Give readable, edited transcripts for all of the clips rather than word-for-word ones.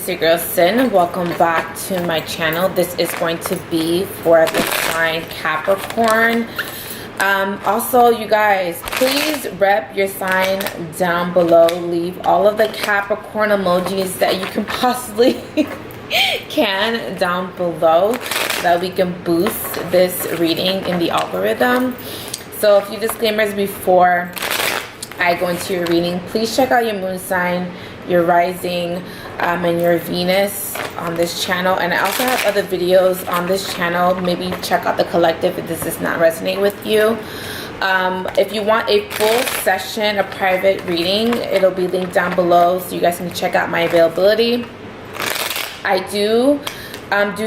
it's your girl Cyn. Welcome back to my channel. This is going to be for the sign Capricorn. Also, you guys, please rep your sign down below. Leave all of the Capricorn emojis that you can possibly can down below so that we can boost this reading in the algorithm. So a few disclaimers before I go into your reading. Please check out your moon sign, your rising, and your Venus on this channel. And I also have other videos on this channel. Maybe check out the collective if this does not resonate with you. If you want a full session, a private reading, it'll be linked down below so you guys can check out my availability. I do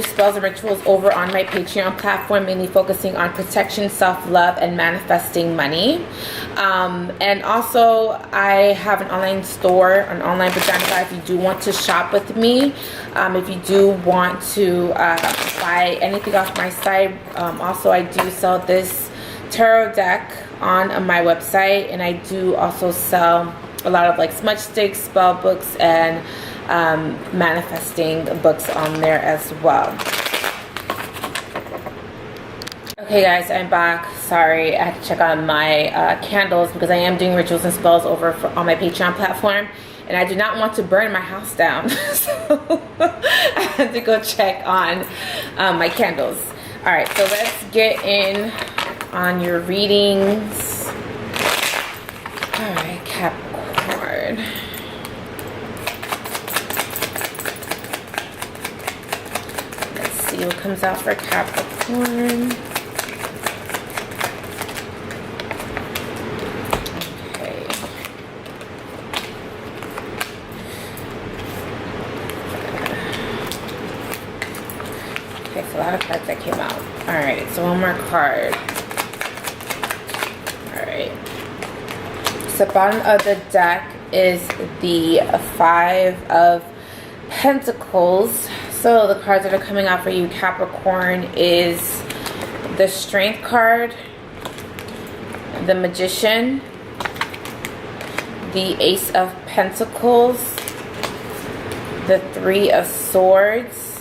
spells and rituals over on my Patreon platform, mainly focusing on protection, self-love, and manifesting money. And also, I have an online store, an online vagina guy, if you do want to shop with me. If you do want to buy anything off my site. Also, I do sell this tarot deck on my website, and I do also sell a lot of like smudge sticks, spell books, and manifesting books on there as well. Okay guys, I'm back. Sorry, I had to check on my candles because I am doing rituals and spells over on my Patreon platform, and I do not want to burn my house down. So I had to go check on my candles. Alright, so let's get in on your readings. Alright, Capricorn. See what comes out for Capricorn. Okay. Okay, so a lot of cards that came out. Alright, so one more card. Alright. So bottom of the deck is the Five of Pentacles. So the cards that are coming out for you, Capricorn, is the Strength card, the Magician, the Ace of Pentacles, the Three of Swords,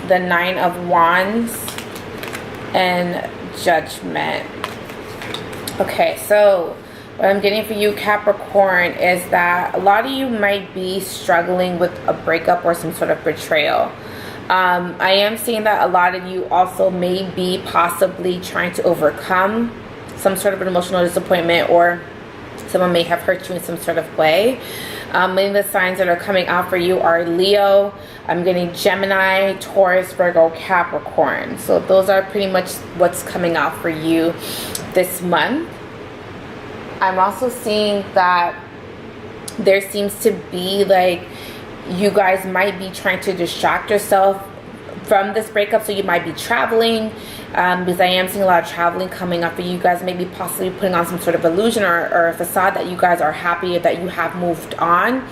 the Nine of Wands, and Judgment. Okay, so what I'm getting for you, Capricorn, is that a lot of you might be struggling with a breakup or some sort of betrayal. I am seeing that a lot of you also may be possibly trying to overcome some sort of an emotional disappointment, or someone may have hurt you in some sort of way. Many of the signs that are coming out for you are Leo. I'm getting Gemini, Taurus, Virgo, Capricorn. So those are pretty much what's coming out for you this month. I'm also seeing that there seems to be like you guys might be trying to distract yourself from this breakup. So you might be traveling, because I am seeing a lot of traveling coming up for you guys. Maybe possibly putting on some sort of illusion or a facade that you guys are happy that you have moved on.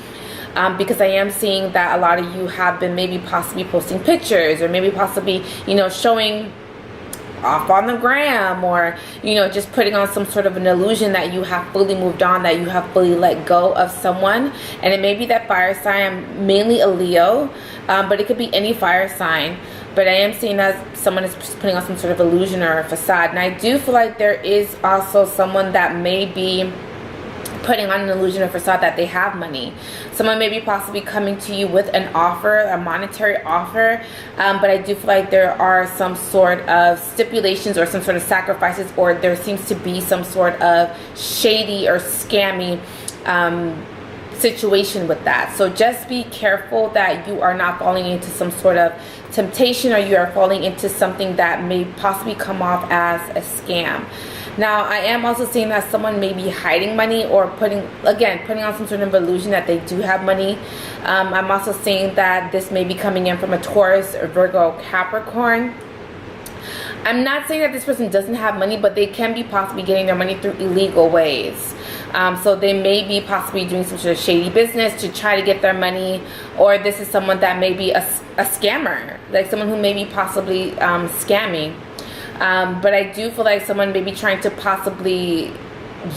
Because I am seeing that a lot of you have been maybe possibly posting pictures, or maybe possibly, you know, showing off on the gram, or you know, just putting on some sort of an illusion that you have fully moved on, that you have fully let go of someone. And it may be that fire sign. I'm mainly a Leo, but it could be any fire sign. But I am seeing that someone is putting on some sort of illusion or a facade. And I do feel like there is also someone that may be putting on an illusion or facade that they have money. Someone may be possibly coming to you with an offer, a monetary offer, but I do feel like there are some sort of stipulations or some sort of sacrifices, or there seems to be some sort of shady or scammy situation with that. So just be careful that you are not falling into some sort of temptation, or you are falling into something that may possibly come off as a scam. Now, I am also seeing that someone may be hiding money, or putting on some sort of illusion that they do have money. I'm also seeing that this may be coming in from a Taurus, or Virgo, Capricorn. I'm not saying that this person doesn't have money, but they can be possibly getting their money through illegal ways. So they may be possibly doing some sort of shady business to try to get their money, or this is someone that may be a scammer, like someone who may be possibly scamming. But I do feel like someone may be trying to possibly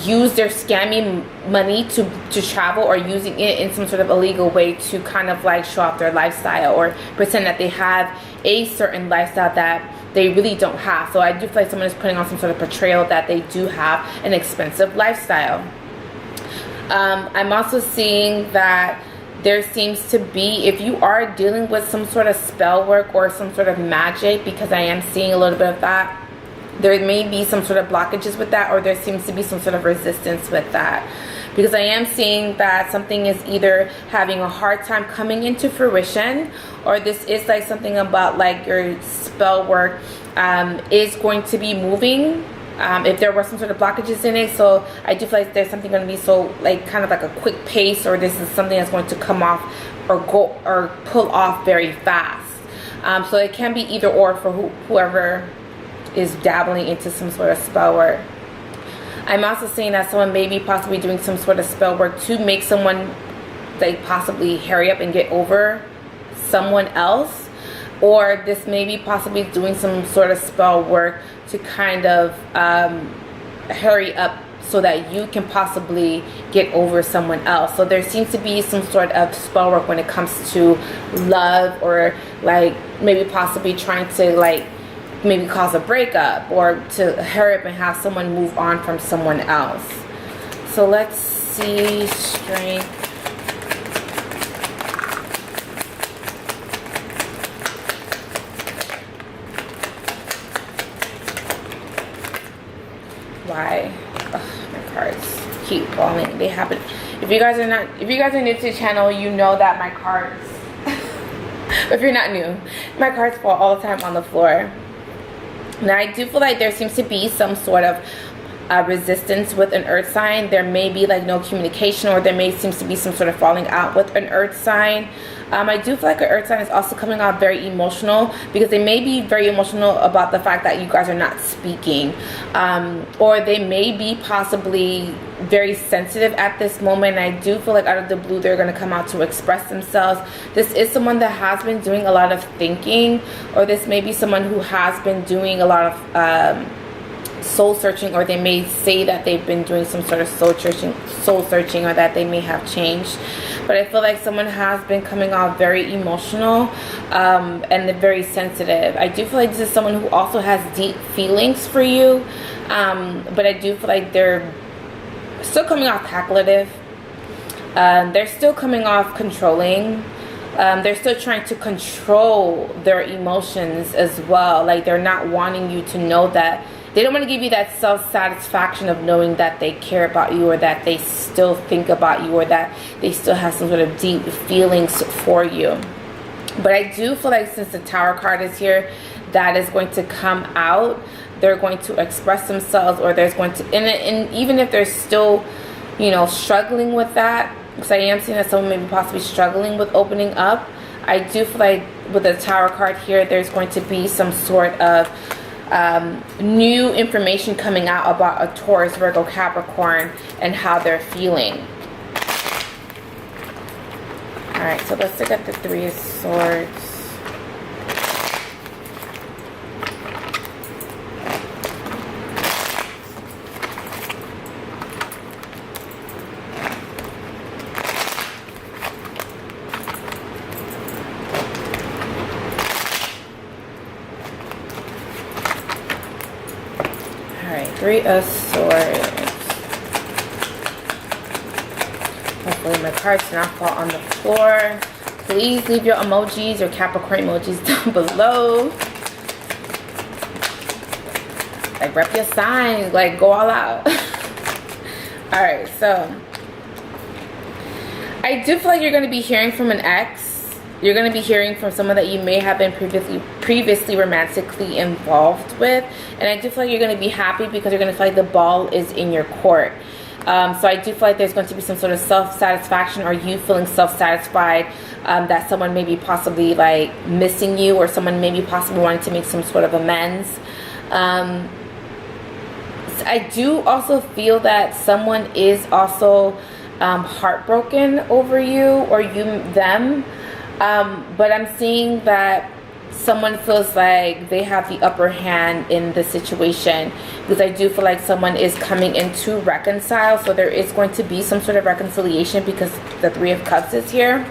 use their scammy money to travel, or using it in some sort of illegal way to kind of like show off their lifestyle or pretend that they have a certain lifestyle that they really don't have. So I do feel like someone is putting on some sort of portrayal that they do have an expensive lifestyle. I'm also seeing that there seems to be, if you are dealing with some sort of spell work or some sort of magic, because I am seeing a little bit of that, there may be some sort of blockages with that, or there seems to be some sort of resistance with that, because I am seeing that something is either having a hard time coming into fruition, or this is like something about like your spell work is going to be moving, if there were some sort of blockages in it. So I do feel like there's something going to be so like kind of like a quick pace, or this is something that's going to come off or go or pull off very fast. So it can be either or for whoever is dabbling into some sort of spell work. I'm also seeing that someone may be possibly doing some sort of spell work to make someone like possibly hurry up and get over someone else, or this may be possibly doing some sort of spell work to kind of hurry up so that you can possibly get over someone else. So there seems to be some sort of spell work when it comes to love, or like maybe possibly trying to like maybe cause a breakup, or to hurry up and have someone move on from someone else. So let's see, strength. Why? Ugh, my cards keep falling. They happen. If you guys are new to the channel, you know that my cards if you're not new, my cards fall all the time on the floor. Now I do feel like there seems to be some sort of resistance with an earth sign. There may be like no communication, or there may seems to be some sort of falling out with an earth sign. I do feel like an earth sign is also coming out very emotional, because they may be very emotional about the fact that you guys are not speaking, or they may be possibly very sensitive at this moment. And I do feel like out of the blue they're going to come out to express themselves. This is someone that has been doing a lot of thinking, or this may be someone who has been doing a lot of soul searching, or they may say that they've been doing some sort of soul searching, or that they may have changed. But I feel like someone has been coming off very emotional and very sensitive. I do feel like this is someone who also has deep feelings for you, but I do feel like they're still coming off calculative. They're still coming off controlling. They're still trying to control their emotions as well. Like they're not wanting you to know that. They don't want to give you that self-satisfaction of knowing that they care about you, or that they still think about you, or that they still have some sort of deep feelings for you. But I do feel like since the Tower card is here, that is going to come out. They're going to express themselves, or there's going to, and even if they're still, you know, struggling with that, because I am seeing that someone may be possibly struggling with opening up, I do feel like with the Tower card here, there's going to be some sort of new information coming out about a Taurus, Virgo, Capricorn, and how they're feeling. Alright, so let's look at the Three of Swords. Three of Swords. Hopefully my cards do not fall on the floor. Please leave your emojis, your Capricorn emojis down below. Like rep your sign, like go all out. Alright, so I do feel like you're going to be hearing from an ex. You're going to be hearing from someone that you may have been previously romantically involved with. And I do feel like you're going to be happy, because you're going to feel like the ball is in your court. So I do feel like there's going to be some sort of self-satisfaction, or you feeling self-satisfied, that someone may be possibly like missing you, or someone may be possibly wanting to make some sort of amends. I do also feel that someone is also heartbroken over you, or you them. But I'm seeing that someone feels like they have the upper hand in the situation, because I do feel like someone is coming in to reconcile. So there is going to be some sort of reconciliation because the Three of Cups is here.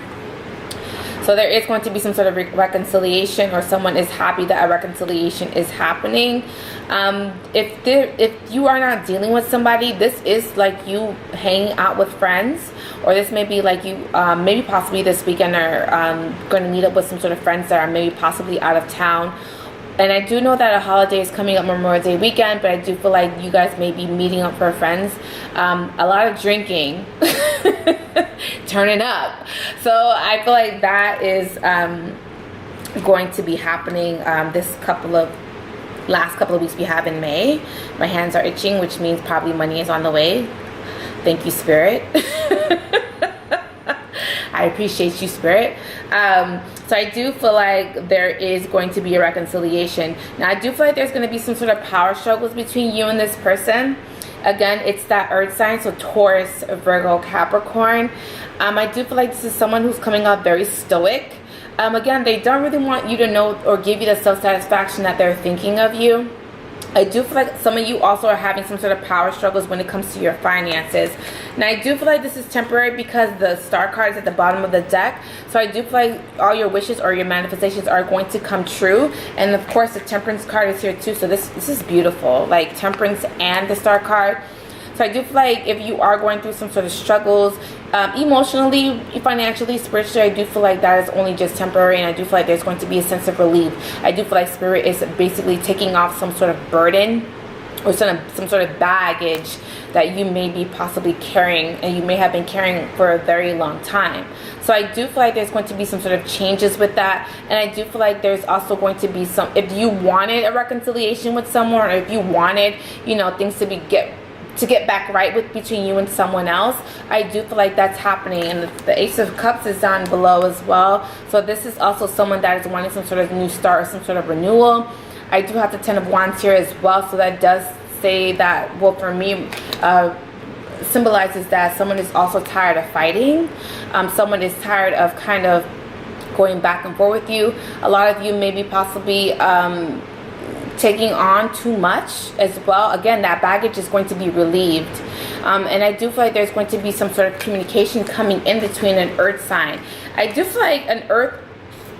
So there is going to be some sort of reconciliation, or someone is happy that a reconciliation is happening. If you are not dealing with somebody, this is like you hanging out with friends, or this may be like you maybe possibly this weekend are going to meet up with some sort of friends that are maybe possibly out of town. And I do know that a holiday is coming up, Memorial Day weekend, but I do feel like you guys may be meeting up for friends. A lot of drinking, turning up. So I feel like that is going to be happening this last couple of weeks we have in May. My hands are itching, which means probably money is on the way. Thank you, Spirit. I appreciate you, Spirit. So I do feel like there is going to be a reconciliation. Now, I do feel like there's going to be some sort of power struggles between you and this person. Again, it's that earth sign, so Taurus, Virgo, Capricorn. I do feel like this is someone who's coming up very stoic. Again, they don't really want you to know or give you the self-satisfaction that they're thinking of you. I do feel like some of you also are having some sort of power struggles when it comes to your finances. Now, I do feel like this is temporary because the Star card is at the bottom of the deck. So I do feel like all your wishes or your manifestations are going to come true. And of course, the Temperance card is here too. So this is beautiful, like Temperance and the Star card. So I do feel like if you are going through some sort of struggles, emotionally, financially, spiritually, I do feel like that is only just temporary, and I do feel like there's going to be a sense of relief. I do feel like Spirit is basically taking off some sort of burden or some sort of baggage that you may be possibly carrying, and you may have been carrying for a very long time. So I do feel like there's going to be some sort of changes with that, and I do feel like there's also going to be some, if you wanted a reconciliation with someone, or if you wanted, you know, things to get back right with between you and someone else, I do feel like that's happening. And the Ace of Cups is down below as well. So this is also someone that is wanting some sort of new start or some sort of renewal. I do have the Ten of Wands here as well. So that does say that, well, for me, symbolizes that someone is also tired of fighting. Someone is tired of kind of going back and forth with you. A lot of you maybe possibly taking on too much as well. Again, that baggage is going to be relieved. And I do feel like there's going to be some sort of communication coming in between an earth sign. I do feel like an earth,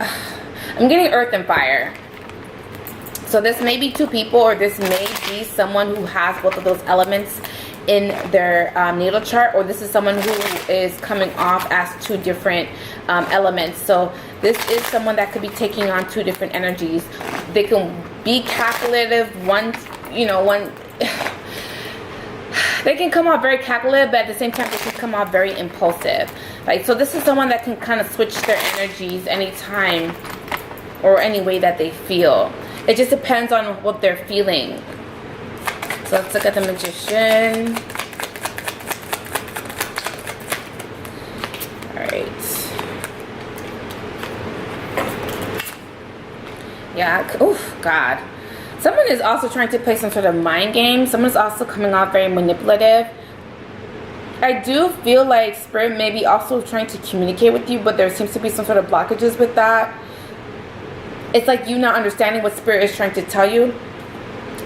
I'm getting earth and fire. So this may be two people, or this may be someone who has both of those elements in their natal chart, or this is someone who is coming off as two different elements. So this is someone that could be taking on two different energies. They can be calculative, they can come off very calculative, but at the same time they can come off very impulsive. Like, so this is someone that can kind of switch their energies anytime or any way that they feel. It just depends on what they're feeling. So let's look at the Magician. Alright. Yeah, oh God. Someone is also trying to play some sort of mind game. Someone's also coming off very manipulative. I do feel like Spirit may be also trying to communicate with you, but there seems to be some sort of blockages with that. It's like you not understanding what Spirit is trying to tell you.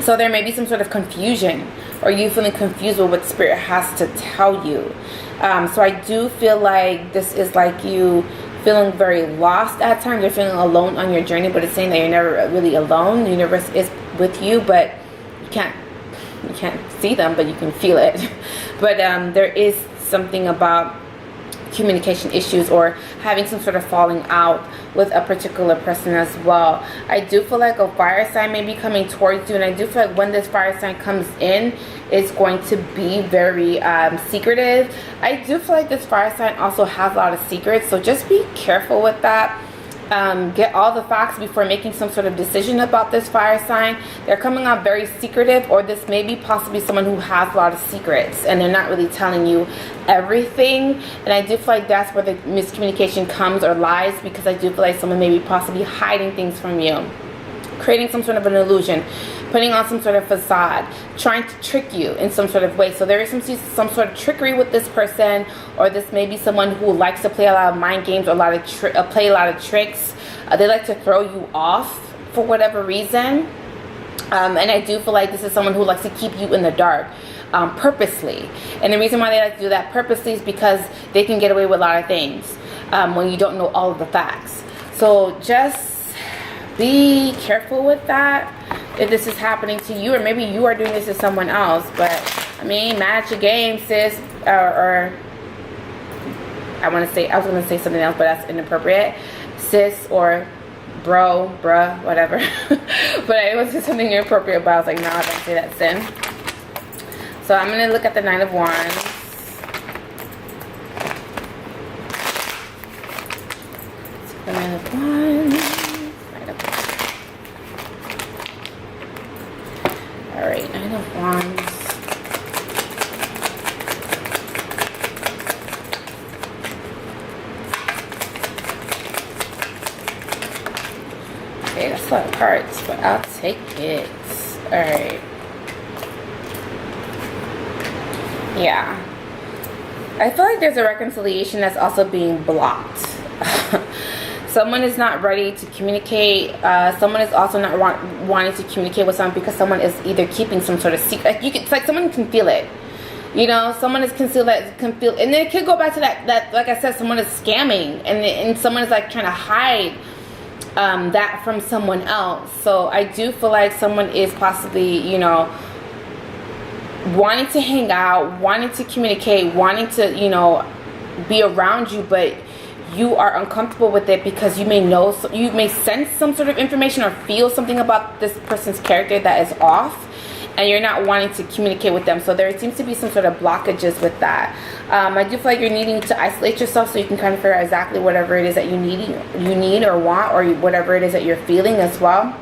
So there may be some sort of confusion, or you feeling confused with what Spirit has to tell you. So I do feel like this is like you feeling very lost at times. You're feeling alone on your journey, but it's saying that you're never really alone. The universe is with you, but you can't see them, but you can feel it. But there is something about communication issues, or having some sort of falling out with a particular person as well. I do feel like a fire sign may be coming towards you, and I do feel like when this fire sign comes in, it's going to be very secretive. I do feel like this fire sign also has a lot of secrets, so just be careful with that. Get all the facts before making some sort of decision about this fire sign. They're coming out very secretive, or this may be possibly someone who has a lot of secrets and they're not really telling you everything. And I do feel like that's where the miscommunication comes or lies, because I do feel like someone may be possibly hiding things from you, creating some sort of an illusion, putting on some sort of facade, trying to trick you in some sort of way. So there is some sort of trickery with this person, or this may be someone who likes to play a lot of mind games, or play a lot of tricks. They like to throw you off for whatever reason. And I do feel like this is someone who likes to keep you in the dark purposely. And the reason why they like to do that purposely is because they can get away with a lot of things when you don't know all of the facts. So just be careful with that if this is happening to you, or maybe you are doing this to someone else. But I mean, match your game, sis. Or I was gonna say something else, but that's inappropriate. Sis or bro, bruh, whatever. But it was just something inappropriate, but I was like, nah, don't say that, sin. So I'm gonna look at the 9 of Wands. The 9 of Wands. 9 of Wands. Alright, 9 of Wands. Okay, that's a lot of cards, but I'll take it. Alright. Yeah. I feel like there's a reconciliation that's also being blocked. Someone is not ready to communicate. Someone is also not wanting to communicate with someone because someone is either keeping some sort of secret. Like it's like someone can feel it. You know, someone is concealed that can feel, and then it could go back to that like I said, someone is scamming, and someone is like trying to hide that from someone else. So I do feel like someone is possibly, you know, wanting to hang out, wanting to communicate, wanting to, you know, be around you, but you are uncomfortable with it because you may know, you may sense some sort of information or feel something about this person's character that is off, and you're not wanting to communicate with them. So there seems to be some sort of blockages with that. I do feel like you're needing to isolate yourself so you can kind of figure out exactly whatever it is that you need or want, or whatever it is that you're feeling as well.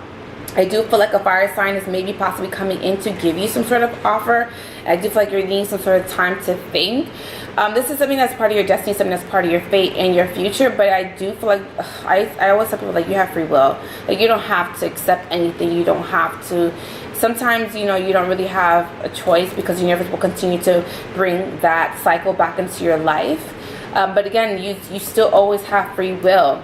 I do feel like a fire sign is maybe possibly coming in to give you some sort of offer. I do feel like you're needing some sort of time to think. This is something that's part of your destiny, something that's part of your fate and your future. But I do feel like, I always tell people, like, you have free will. Like, you don't have to accept anything. You don't have to. Sometimes, you know, you don't really have a choice because the universe will continue to bring that cycle back into your life. But again, you still always have free will.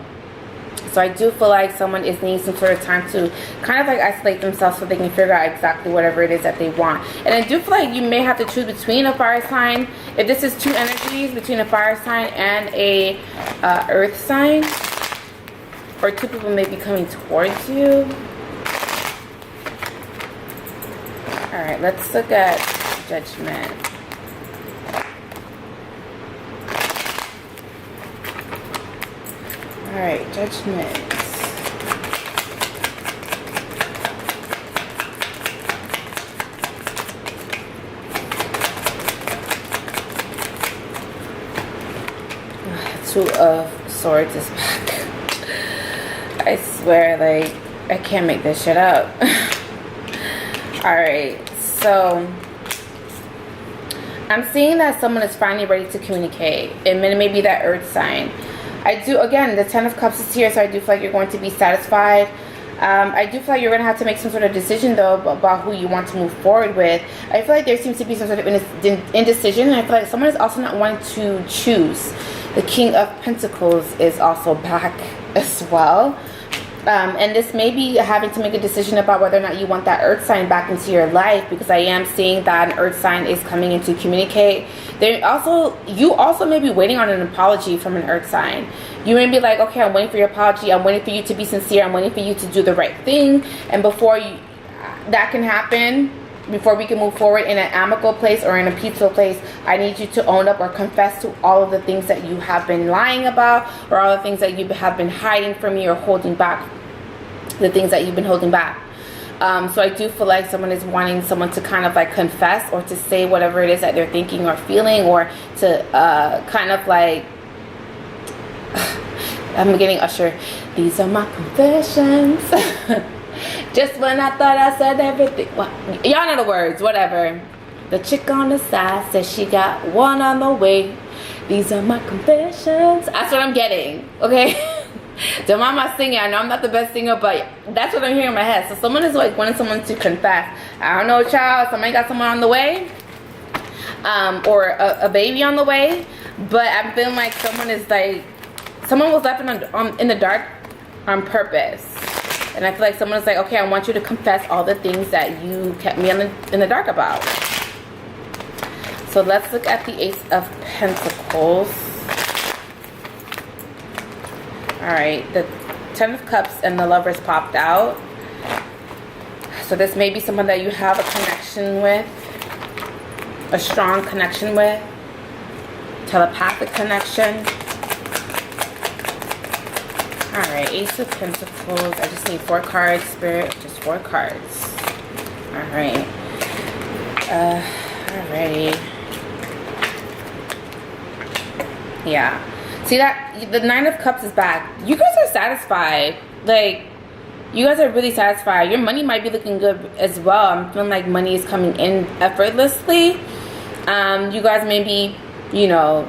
So I do feel like someone is needing some sort of time to kind of like isolate themselves so they can figure out exactly whatever it is that they want. And I do feel like you may have to choose between a fire sign. If this is two energies, between a fire sign and a earth sign, or two people may be coming towards you. Alright, let's look at Judgment. Alright, Judgment. Two of Swords is back. I swear, like, I can't make this shit up. Alright, so I'm seeing that someone is finally ready to communicate. It may be that earth sign. I do, again, the 10 of Cups is here, so I do feel like you're going to be satisfied. I do feel like you're going to have to make some sort of decision, though, about who you want to move forward with. I feel like there seems to be some sort of indecision, and I feel like someone is also not wanting to choose. The King of Pentacles is also back as well. And this may be having to make a decision about whether or not you want that earth sign back into your life, because I am seeing that an earth sign is coming in to communicate. You also may be waiting on an apology from an earth sign. You may be like, okay, I'm waiting for your apology. I'm waiting for you to be sincere. I'm waiting for you to do the right thing. And before that can happen, before we can move forward in an amicable place or in a peaceful place, I need you to own up or confess to all of the things that you have been lying about, or all the things that you have been hiding from me or holding back, the things that you've been holding back. So I do feel like someone is wanting someone to kind of like confess, or to say whatever it is that they're thinking or feeling, or to kind of like, I'm getting Usher, these are my confessions. Just when I thought I said everything. Well, y'all know the words, whatever. The chick on the side says she got one on the way. These are my confessions. That's what I'm getting, okay? Don't mind my singing. I know I'm not the best singer, but that's what I'm hearing in my head. So someone is like wanting someone to confess. I don't know, child. Somebody got someone on the way, or a baby on the way. But I'm feeling like someone is like, someone was left in the dark on purpose. And I feel like someone's like, okay, I want you to confess all the things that you kept me in the dark about. So let's look at the Ace of Pentacles. Alright, the Ten of Cups and the Lovers popped out. So this may be someone that you have a connection with, a strong connection with, telepathic connection. Alright, Ace of Pentacles. I just need 4 cards, Spirit. Just 4 cards. Alright. Alrighty. Yeah. See that? The Nine of Cups is back. You guys are satisfied. Like, you guys are really satisfied. Your money might be looking good as well. I'm feeling like money is coming in effortlessly. You guys may be, you know,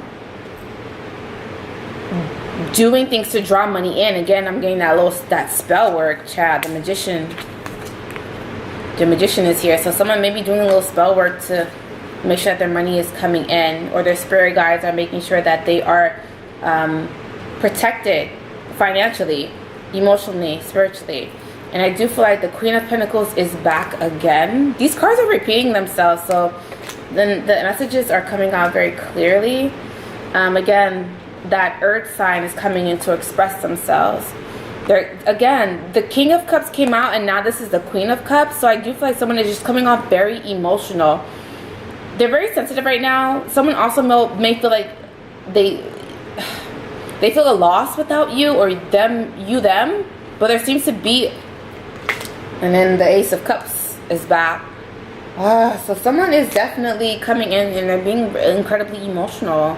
doing things to draw money in. Again, I'm getting that spell work, Chad. The magician is here. So someone may be doing a little spell work to make sure that their money is coming in, or their spirit guides are making sure that they are protected financially, emotionally, spiritually. And I do feel like the Queen of Pentacles is back again. These cards are repeating themselves, so then the messages are coming out very clearly. Again, that Earth sign is coming in to express themselves. Again, the King of Cups came out, and now this is the Queen of Cups. So I do feel like someone is just coming off very emotional. They're very sensitive right now. Someone also may feel like they feel a loss without you, or them. But there seems to be, and then the Ace of Cups is back. So someone is definitely coming in and they're being incredibly emotional.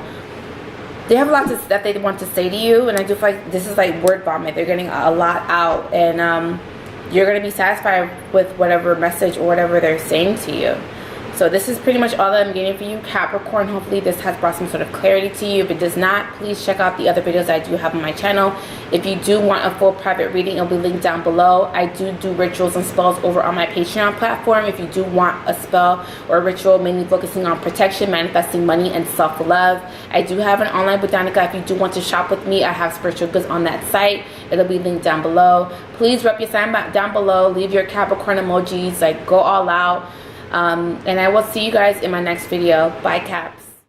They have a lot that they want to say to you, and I do feel like this is like word vomit. They're getting a lot out, and you're going to be satisfied with whatever message or whatever they're saying to you. So this is pretty much all that I'm getting for you, Capricorn. Hopefully this has brought some sort of clarity to you. If it does not, please check out the other videos I do have on my channel. If you do want a full private reading, it'll be linked down below. I do rituals and spells over on my Patreon platform. If you do want a spell or a ritual mainly focusing on protection, manifesting money, and self-love, I do have an online botanica. If you do want to shop with me, I have spiritual goods on that site. It'll be linked down below. Please rep your sign down below. Leave your Capricorn emojis. Like, go all out. And I will see you guys in my next video. Bye, Caps.